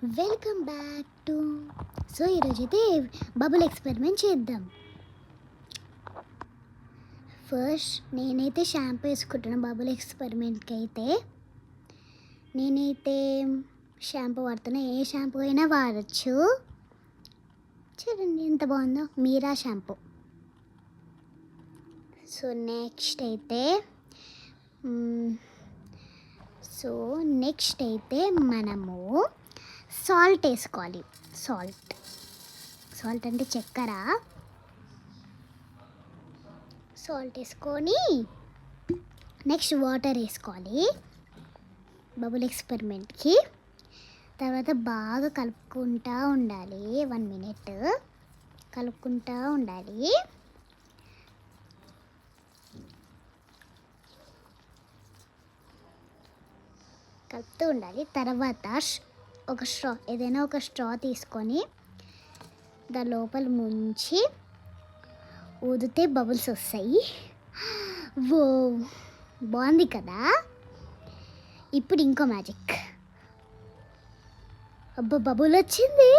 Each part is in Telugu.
వెల్కమ్ బ్యాక్ టు ఈరోజైతే బబుల్ ఎక్స్పెరిమెంట్ చేద్దాం. ఫస్ట్ నేనైతే షాంపూ వేసుకుంటున్నాను. బబుల్ ఎక్స్పెరిమెంట్కి అయితే నేనైతే షాంపూ వాడుతున్నా. ఏ షాంపూ అయినా వాడచ్చు. చూడండి ఎంత బాగుందో, మీరా షాంపూ. సో నెక్స్ట్ అయితే మనము సాల్ట్ వేసుకోవాలి. సాల్ట్ అంటే చక్కెర. సాల్ట్ వేసుకొని నెక్స్ట్ వాటర్ వేసుకోవాలి బబుల్ ఎక్స్పెరిమెంట్కి. తర్వాత బాగా కలుపుకుంటూ ఉండాలి. 1 minute కలుపుకుంటూ ఉండాలి. కలుపుతూ ఉండాలి. తర్వాత ఏదైనా ఒక స్ట్రా తీసుకొని దాని లోపల ముంచి ఊదితే బబుల్స్ వస్తాయి. ఓ బాగుంది కదా. ఇప్పుడు ఇంకో మ్యాజిక్. అబ్బా బబుల్ వచ్చింది.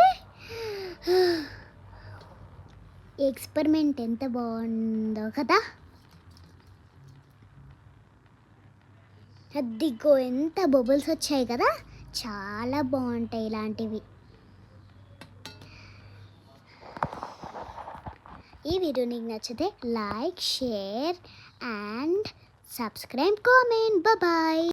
ఎక్స్పెరిమెంట్ ఎంత బాగుందో కదా. అదిగో ఎంత బబుల్స్ వచ్చాయి కదా. చాలా బాగుంటాయి ఇలాంటివి. ఈ వీడియో నీకు నచ్చితే like, share and subscribe, comment. Bye.